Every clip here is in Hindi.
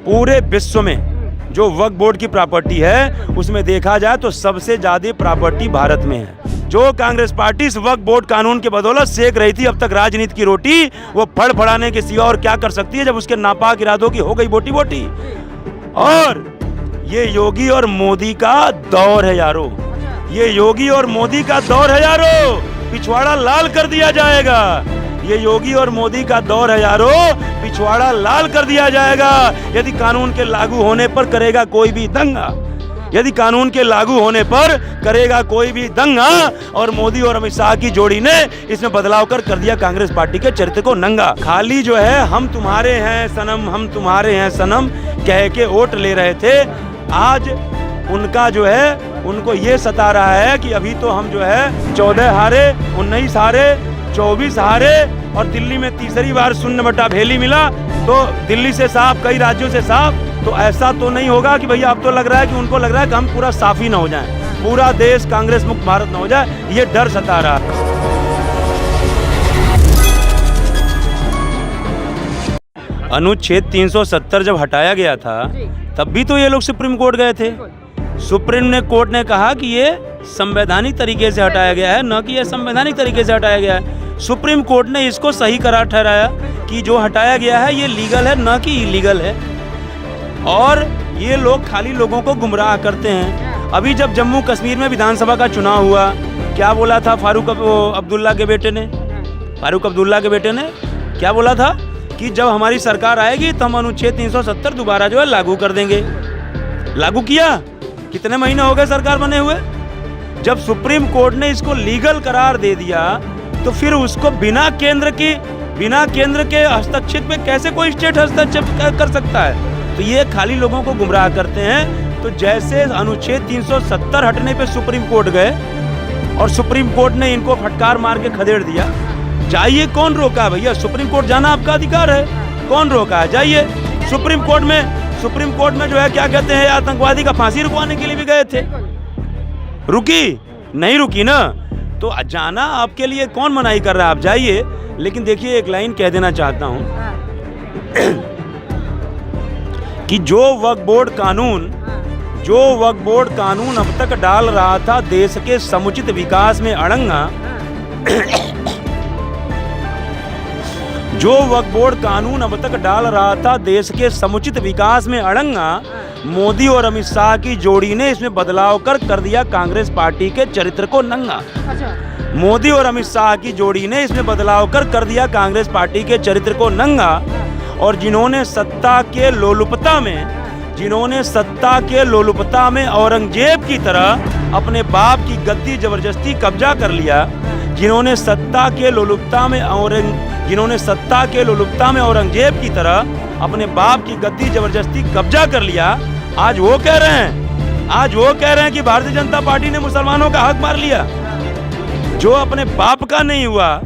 पूरे विश्व में जो वक्फ बोर्ड की प्रॉपर्टी है उसमें देखा जाए तो सबसे ज्यादा प्रॉपर्टी भारत में है। जो कांग्रेस पार्टी इस वक्फ बोर्ड कानून के बदौलत सेक रही थी अब तक राजनीति की रोटी, वो फड़फड़ाने के सिवा और क्या कर सकती है जब उसके नापाक इरादों की हो गई बोटी बोटी। और ये योगी और मोदी का दौर है यारो, ये योगी और मोदी का दौर है यारो, पिछवाड़ा लाल कर दिया जाएगा। ये योगी और मोदी का दौर है यारो, पिछवाड़ा लाल कर दिया जाएगा यदि कानून के लागू होने पर करेगा कोई भी दंगा, यदि कानून के लागू होने पर करेगा कोई भी दंगा। और मोदी और अमित शाह की जोड़ी ने इसमें बदलाव कर दिया कांग्रेस पार्टी के चरित्र को नंगा। खाली जो है हम तुम्हारे हैं सनम, हम तुम्हारे हैं सनम कह के वोट ले रहे थे, आज उनका जो है उनको ये सता रहा है कि अभी तो हम जो है 14 हारे, 19 हारे, 24 हारे और दिल्ली में तीसरी बार 0/भेली मिला, तो दिल्ली से साफ, कई राज्यों से साफ। तो ऐसा तो नहीं होगा कि भैया अब तो लग रहा है कि उनको लग रहा है कि हम पूरा साफ ही ना हो जाएं, पूरा देश कांग्रेस मुक्त भारत ना हो जाए, ये डर सता रहा है। अनुच्छेद 370 जब हटाया गया था तब भी तो ये लोग सुप्रीम कोर्ट गए थे। सुप्रीम कोर्ट ने कहा कि ये संवैधानिक तरीके से हटाया गया है, न कि ये संवैधानिक तरीके से हटाया गया है। सुप्रीम कोर्ट ने इसको सही करार ठहराया कि जो हटाया गया है ये लीगल है, न कि इलीगल है। और ये लोग खाली लोगों को गुमराह करते हैं। अभी जब जम्मू कश्मीर में विधानसभा का चुनाव हुआ, क्या बोला था फारूक अब्दुल्ला के बेटे ने, फारूक अब्दुल्ला के बेटे ने क्या बोला था कि जब हमारी सरकार आएगी तो हम अनुच्छेद 370 दोबारा जो है लागू कर देंगे। लागू किया, कितने महीने हो गए सरकार बने हुए। जब सुप्रीम कोर्ट ने इसको लीगल करार दे दिया तो फिर उसको बिना केंद्र के हस्तक्षेप में कैसे कोई स्टेट हस्तक्षेप कर सकता है। तो ये खाली लोगों को गुमराह करते हैं। तो जैसे अनुच्छेद 370 हटने पे सुप्रीम कोर्ट गए और सुप्रीम कोर्ट ने इनको फटकार मार के खदेड़ दिया, जाइए, कौन रोका भैया, सुप्रीम कोर्ट जाना आपका अधिकार है, कौन रोका है, जाइए। सुप्रीम कोर्ट में जो है क्या कहते हैं, आतंकवादी का फांसी रुकवाने के लिए भी गए थे, रुकी नहीं, रुकी ना, तो जाना आपके लिए कौन मनाही कर रहा है, आप जाइए। लेकिन देखिए एक लाइन कह देना चाहता हूं कि जो वक्फ बोर्ड कानून अब तक डाल रहा था देश के समुचित विकास में अड़ंगा, जो वक्फ बोर्ड कानून अब तक डाल रहा था देश के समुचित विकास में अड़ंगा, मोदी और अमित शाह की जोड़ी ने इसमें बदलाव कर दिया कांग्रेस पार्टी के चरित्र को नंगा। मोदी और अमित शाह की जोड़ी ने इसमें बदलाव कर दिया कांग्रेस पार्टी के चरित्र को नंगा। और जिन्होंने सत्ता के लोलुपता में औरंगजेब की तरह अपने बाप की गद्दी जबरदस्ती कब्जा कर लिया, जिन्होंने सत्ता के लोलुपता में औरंगजेब की तरह अपने बाप की गद्दी जबरदस्ती कब्जा कर लिया, आज वो कह रहे हैं कि भारतीय जनता पार्टी ने मुसलमानों का हक मार लिया। जो अपने बाप का नहीं हुआ,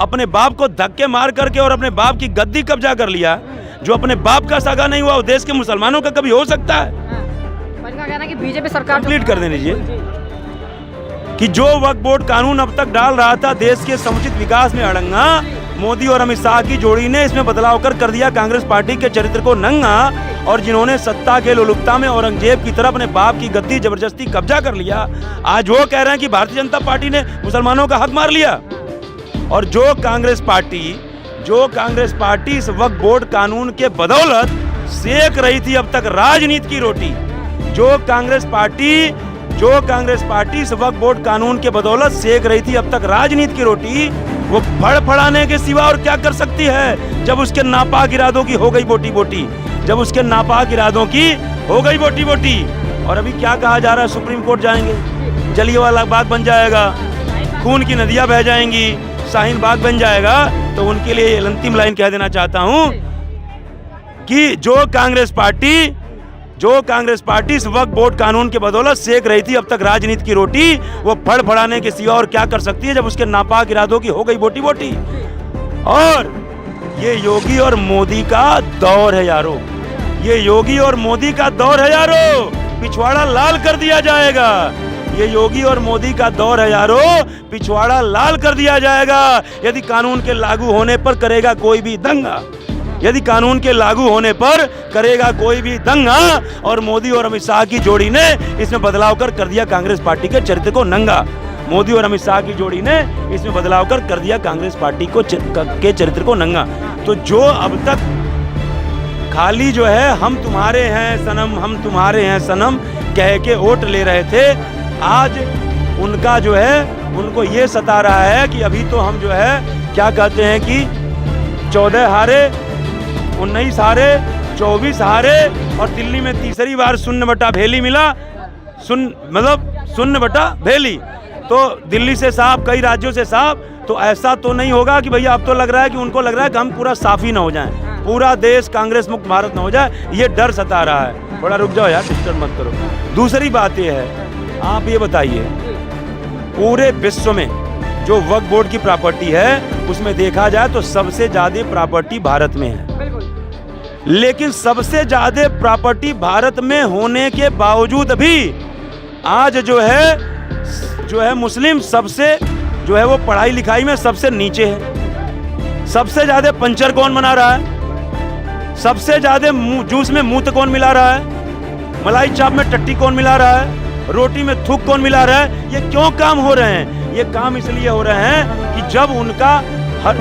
अपने बाप को धक्के मार करके और अपने बाप की गद्दी कब्जा कर लिया, जो अपने बाप का सगा नहीं हुआ वो देश के मुसलमानों का कभी हो सकता है। कहना कि बीजेपी सरकार कंप्लीट कर देने दीजिए कि जो वक्फ बोर्ड कानून अब तक डाल रहा था देश के समुचित विकास में अड़ंगा, मोदी और अमित शाह की जोड़ी ने इसमें बदलाव कर दिया कांग्रेस पार्टी के चरित्र को नंगा। और जिन्होंने सत्ता के लोलुपता में औरंगजेब की तरह अपने बाप की गद्दी जबरदस्ती कब्जा कर लिया, आज वो कह रहे हैं कि भारतीय जनता पार्टी ने मुसलमानों का हक मार लिया। और जो कांग्रेस पार्टी इस वक्फ बोर्ड कानून के बदौलत सेक रही थी अब तक राजनीति की रोटी, जो कांग्रेस पार्टी इस वक्फ बोर्ड कानून के बदौलत सेक रही थी अब तक राजनीति की रोटी, वो फड़फड़ाने के सिवा और क्या कर सकती है जब उसके नापाक इरादों की हो गई बोटी बोटी, जब उसके नापाक इरादों की हो गई बोटी बोटी। और अभी क्या कहा जा रहा है, सुप्रीम कोर्ट जाएंगे, जलियांवाला बाग बन जाएगा, खून की नदियां बह जाएंगी, शाहीन बाग बन जाएगा। तो उनके लिए अंतिम लाइन कह देना चाहता हूं कि जो कांग्रेस पार्टी इस वक्फ बोर्ड कानून के बदौलत सेक रही थी अब तक राजनीति की रोटी, वो फड़फड़ाने के सिवा और क्या कर सकती है जब उसके नापाक इरादों की हो गई बोटी बोटी। और ये योगी और मोदी का दौर है यारो, ये योगी और मोदी का दौर है यारो, पिछवाड़ा लाल कर दिया जाएगा। ये योगी और मोदी का दौर है यारो, पिछवाड़ा लाल कर दिया जाएगा यदि कानून के लागू होने पर करेगा कोई भी दंगा, यदि कानून के लागू होने पर करेगा कोई भी दंगा, और मोदी और अमित शाह की जोड़ी ने इसमें बदलाव कर दिया कांग्रेस पार्टी के चरित्र को नंगा। मोदी और अमित शाह की जोड़ी ने इसमें बदलाव कर दिया कांग्रेस पार्टी के चरित्र को नंगा। तो जो अब तक खाली जो है हम तुम्हारे हैं सनम, हम तुम्हारे हैं सनम कह के वोट ले रहे थे, आज उनका जो है उनको ये सता रहा है कि अभी तो हम जो है क्या कहते हैं कि 14 हारे, 19 हारे, 24 हारे, और दिल्ली में तीसरी बार 0/भेली मिला। मतलब 0/भेली, तो दिल्ली से साफ, कई राज्यों से साफ। तो ऐसा तो नहीं होगा कि भैया अब तो लग रहा है कि उनको लग रहा है कि हम पूरा साफ ही ना हो जाएं, पूरा देश कांग्रेस मुक्त भारत ना हो जाए, ये डर सता रहा है। थोड़ा रुक जाओ यार, डिस्टर्ब मत करो। दूसरी बात ये है, आप ये बताइए पूरे विश्व में जो वक्फ बोर्ड की प्रॉपर्टी है उसमें देखा जाए तो सबसे ज्यादा प्रॉपर्टी भारत में है, लेकिन सबसे ज्यादा प्रॉपर्टी भारत में होने के बावजूद भी आज जो है मुस्लिम सबसे जो है वो पढ़ाई लिखाई में सबसे नीचे है। सबसे ज्यादा पंचर कौन बना रहा है, सबसे ज्यादा जूस में मूत कौन मिला रहा है, मलाई चाप में टट्टी कौन मिला रहा है, रोटी में थूक कौन मिला रहा है। ये क्यों काम हो रहे हैं? ये काम इसलिए हो रहे हैं कि जब उनका हर